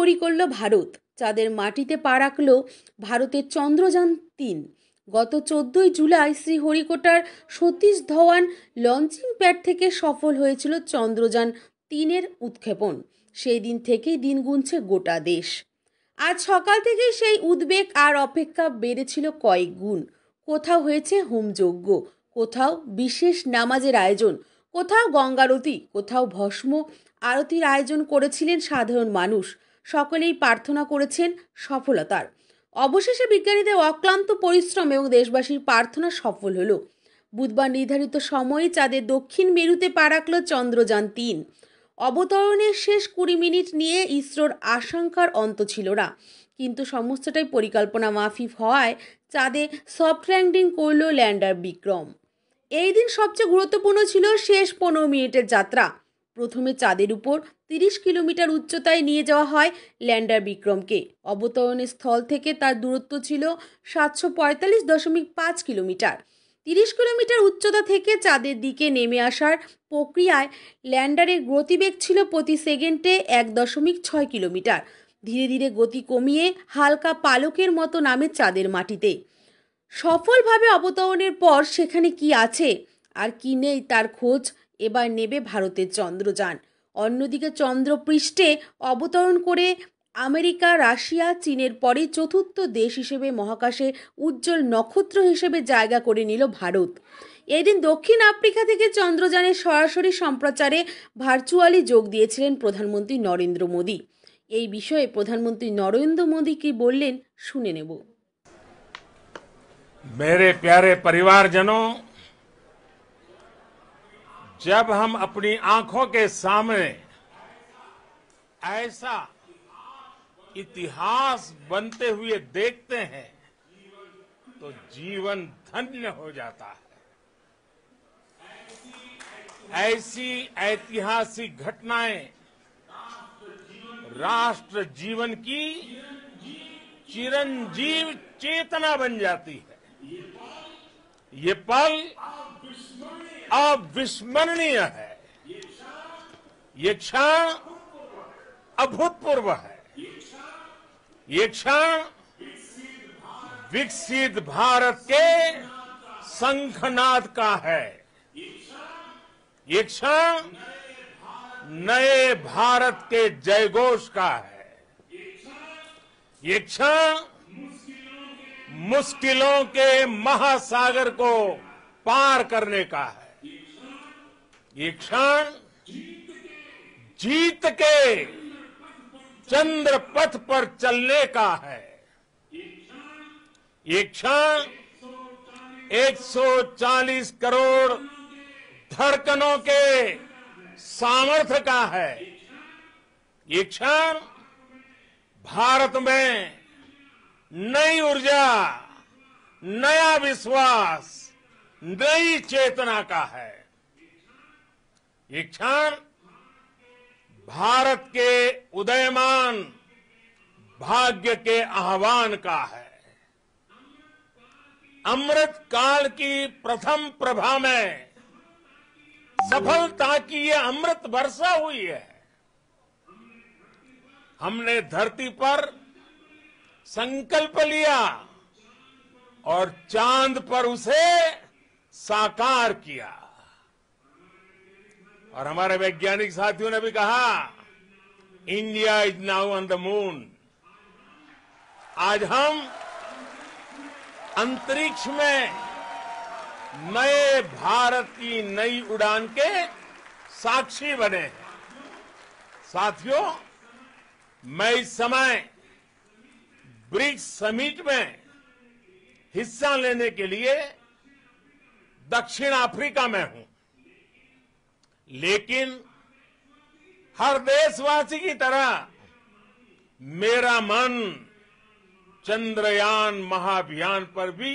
তড়িঘড়ি করল ভারত। চাঁদের মাটিতে পা রাখল ভারতের চন্দ্রযান-3। গত 14ই জুলাই শ্রীহরিকোটার সতীশ ধাওয়ান লঞ্চিং প্যাড থেকে সফল হয়েছিল চন্দ্রযান-3-এর উৎক্ষেপণ। সেই দিন থেকেই দিন গুনছে গোটা দেশ। আজ সকাল থেকেই সেই উদ্বেগ আর অপেক্ষা বেড়েছিল কয়েক গুণ। কোথাও হয়েছে হোমযজ্ঞ, কোথাও বিশেষ নামাজের আয়োজন, কোথাও গঙ্গারতি, কোথাও ভস্ম আরতির আয়োজন করেছিলেন সাধারণ মানুষ। সকলেই প্রার্থনা করেছেন সফলতার। অবশেষে বিজ্ঞানীদের অক্লান্ত পরিশ্রম এবং দেশবাসীর প্রার্থনা সফল হলো। বুধবার নির্ধারিত সময়ে চাঁদের দক্ষিণ মেরুতে পা রাখল চন্দ্রযান-3। অবতরণের শেষ 20 মিনিট নিয়ে ইসরোর আশঙ্কার অন্ত ছিল না, কিন্তু সমস্তটাই পরিকল্পনা মাফিক হওয়ায় চাঁদে সফট ল্যান্ডিং করল ল্যান্ডার বিক্রম। এই দিন সবচেয়ে গুরুত্বপূর্ণ ছিল শেষ 15 মিনিটের যাত্রা। প্রথমে চাঁদের উপর 30 কিলোমিটার উচ্চতায় নিয়ে যাওয়া হয় ল্যান্ডার বিক্রমকে। অবতরণের স্থল থেকে তার দূরত্ব ছিল 745.5 কিলোমিটার। 30 কিলোমিটার উচ্চতা থেকে চাঁদের দিকে নেমে আসার প্রক্রিয়ায় ল্যান্ডারের গতিবেগ ছিল প্রতি সেকেন্ডে 1.6 কিলোমিটার। ধীরে ধীরে গতি কমিয়ে হালকা পালকের মতো নামে চাঁদের মাটিতে। সফলভাবে অবতরণের পর সেখানে কি আছে আর কি নেই তার খোঁজ এবার নেবে ভারতের চন্দ্রযান। অন্যদিকে চন্দ্রপৃষ্ঠে অবতরণ করে আমেরিকা, রাশিয়া, চীনের পরে চতুর্থ দেশ হিসেবে মহাকাশে উজ্জ্বল নক্ষত্র হিসেবে জায়গা করে নিল ভারত। এদিন দক্ষিণ আফ্রিকা থেকে চন্দ্রযানের সরাসরি সম্প্রচারে ভার্চুয়ালি যোগ দিয়েছিলেন প্রধানমন্ত্রী নরেন্দ্র মোদী। এই বিষয়ে প্রধানমন্ত্রী নরেন্দ্র মোদী কি বললেন শুনে নেব। मेरे प्यारे परिवारजनों, जब हम अपनी आंखों के सामने ऐसा इतिहास बनते हुए देखते हैं तो जीवन धन्य हो जाता है। ऐसी ऐतिहासिक घटनाएं राष्ट्र जीवन की चिरंजीव चेतना बन जाती है। ये पल अविस्मरणीय है, ये क्षण अभूतपूर्व है, ये क्षण विकसित भारत के शंखनाद का है, ये क्षण नए भारत के जयघोष का है, ये क्षण मुश्किलों के महासागर को पार करने का है, ये क्षण जीत के चंद्र पथ पर चलने का है, ये क्षण 140 करोड़ धड़कनों के सामर्थ्य का है, ये क्षण भारत में नई ऊर्जा, नया विश्वास, नई चेतना का है, ये क्षण भारत के उदयमान भाग्य के आह्वान का है। अमृत काल की प्रथम प्रभा में सफलता की ये अमृत वर्षा हुई है। हमने धरती पर संकल्प लिया और चांद पर उसे साकार किया। और हमारे वैज्ञानिक साथियों ने भी कहा, India is now on the moon. आज हम अंतरिक्ष में नए भारत की नई उड़ान के साक्षी बने हैं। साथियों, मैं इस समय ब्रिक्स समिट में हिस्सा लेने के लिए दक्षिण अफ्रीका में हूं, लेकिन हर देशवासी की तरह मेरा मन चंद्रयान महाअभियान पर भी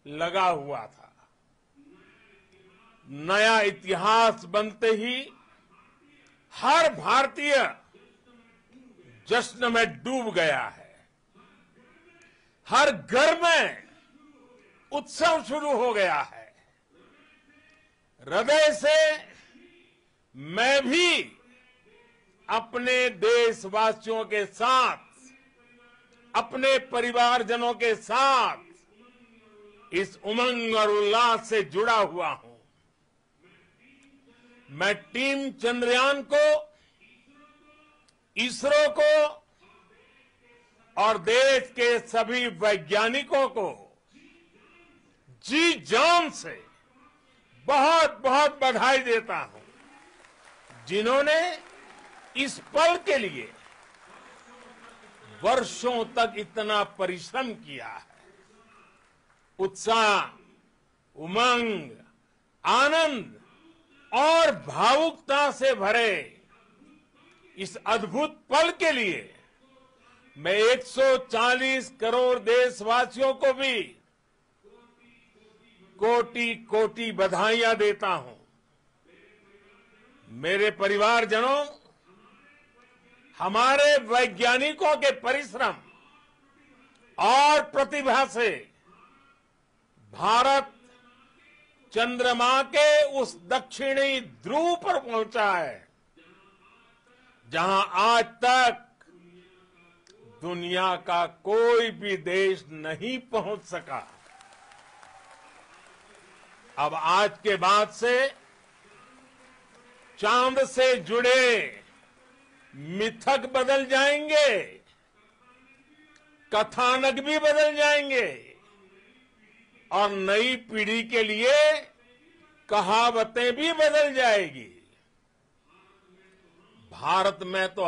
लगा हुआ था। नया इतिहास बनते ही हर भारतीय जश्न में डूब गया है। हर घर में उत्सव शुरू हो गया है। हृदय से मैं भी अपने देशवासियों के साथ, अपने परिवारजनों के साथ इस उमंग और उल्लास से जुड़ा हुआ हूं। मैं टीम चंद्रयान को, इसरो को और देश के सभी वैज्ञानिकों को जी जान से बहुत बहुत बधाई देता हूं, जिन्होंने इस पल के लिए वर्षों तक इतना परिश्रम किया है। उत्साह, उमंग, आनंद और भावुकता से भरे इस अद्भुत पल के लिए मैं 140 करोड़ देशवासियों को भी कोटि कोटि बधाइयां देता हूं। मेरे परिवारजनों, हमारे वैज्ञानिकों के परिश्रम और प्रतिभा से भारत चंद्रमा के उस दक्षिणी ध्रुव पर पहुंचा है, जहां आज तक दुनिया का कोई भी देश नहीं पहुंच सका। अब आज के बाद से चांद से जुड़े मिथक बदल जाएंगे, कथानक भी बदल जाएंगे और नई पीढ़ी के लिए कहावतें भी बदल जाएगी। भारत में तो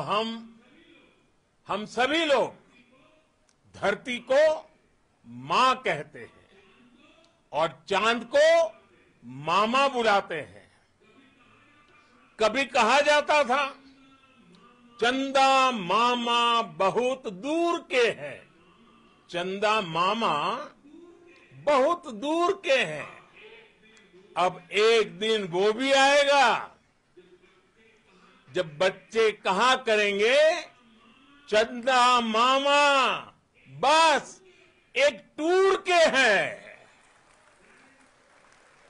हम सभी लोग धरती को मां कहते हैं और चांद को मामा बुलाते हैं। कभी कहा जाता था, चंदा मामा बहुत दूर के हैं। चंदा मामा बहुत दूर के हैं। अब एक दिन वो भी आएगा जब बच्चे कहा करेंगे, चंदा मामा बस एक टूर के हैं।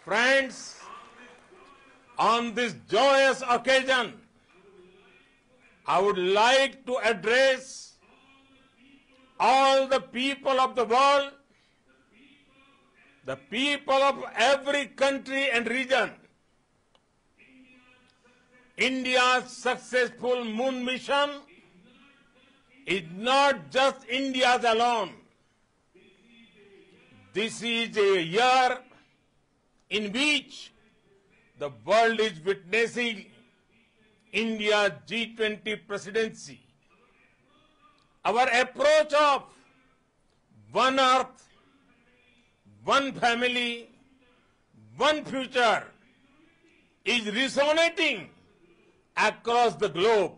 Friends, on this joyous occasion, I would like to address all the people of the world, the people of every country and region. India's successful moon mission is not just India's alone. This is a year in which the world is witnessing India's G20 presidency. Our approach of one earth, one family, one future is resonating across the globe.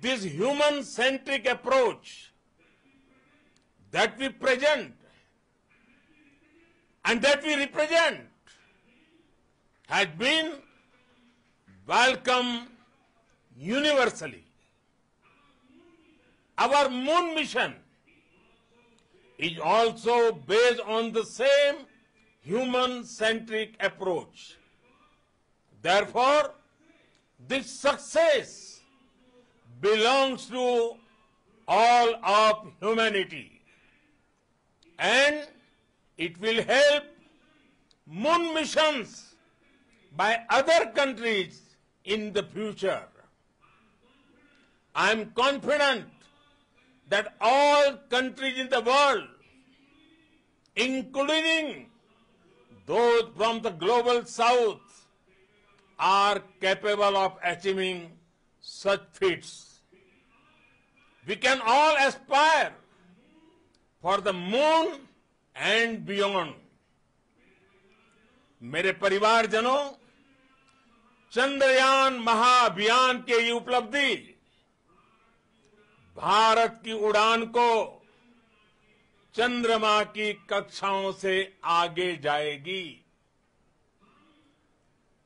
This human-centric approach that we present and that we represent has been welcomed universally. Our moon mission is also based on the same human-centric approach. Therefore, this success belongs to all of humanity, and it will help moon missions by other countries in the future. I am confident that all countries in the world, including those from the global south, are capable of achieving such feats. We can all aspire for the moon and beyond. मेरे परिवारजनों, चंद्रयान महाअभियान की ये उपलब्धि भारत की उड़ान को चंद्रमा की कक्षाओं से आगे जाएगी।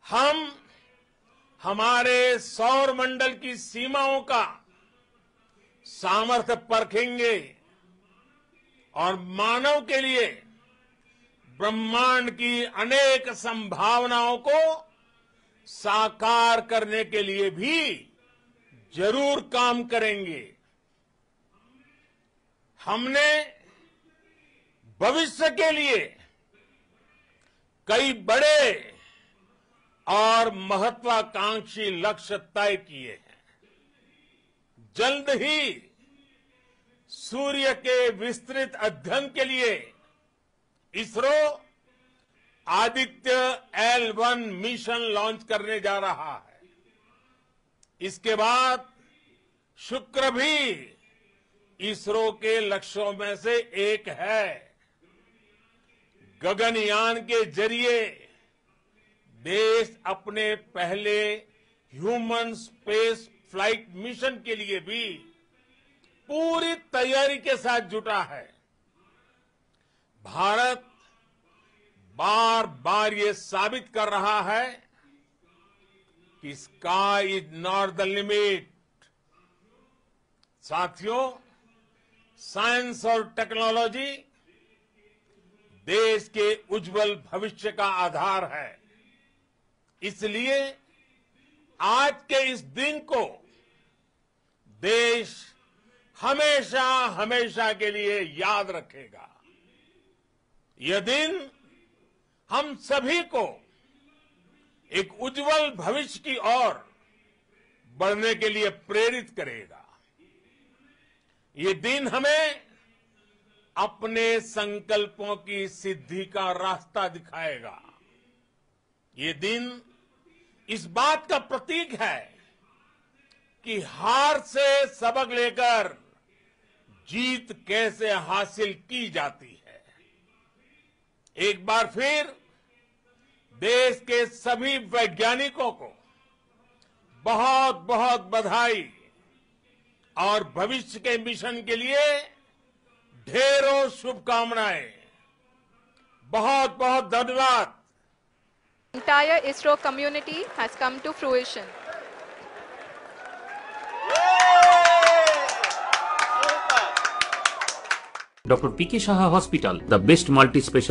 हम हमारे सौर मंडल की सीमाओं का सामर्थ्य परखेंगे और मानव के लिए ब्रह्मांड की अनेक संभावनाओं को साकार करने के लिए भी जरूर काम करेंगे। हमने भविष्य के लिए कई बड़े और महत्वाकांक्षी लक्ष्य तय किए हैं। जल्द ही सूर्य के विस्तृत अध्ययन के लिए ISRO Aditya L1 mission launch करने जा रहा है। इसके बाद शुक्र भी इसरो के लक्ष्यों में से एक है। गगनयान के जरिए देश अपने पहले ह्यूमन स्पेस फ्लाइट मिशन के लिए भी पूरी तैयारी के साथ जुटा है। भारत बार बार ये साबित कर रहा है कि sky is not the limit. साथियों, साइंस और टेक्नोलॉजी देश के उज्जवल भविष्य का आधार है। इसलिए आज के इस दिन को देश हमेशा हमेशा के लिए याद रखेगा। यह दिन हम सभी को एक उज्जवल भविष्य की ओर बढ़ने के लिए प्रेरित करेगा। ये दिन हमें अपने संकल्पों की सिद्धि का रास्ता दिखाएगा। ये दिन इस बात का प्रतीक है कि हार से सबक लेकर जीत कैसे हासिल की जाती है। एक बार फिर देश के सभी वैज्ञानिकों को बहुत बहुत बधाई और भविष्य के मिशन के लिए ढेरों शुभकामनाएं। बहुत बहुत धन्यवाद। Entire ISRO community has come to fruition. Dr. P.K. Saha Hospital, the best multi-specialty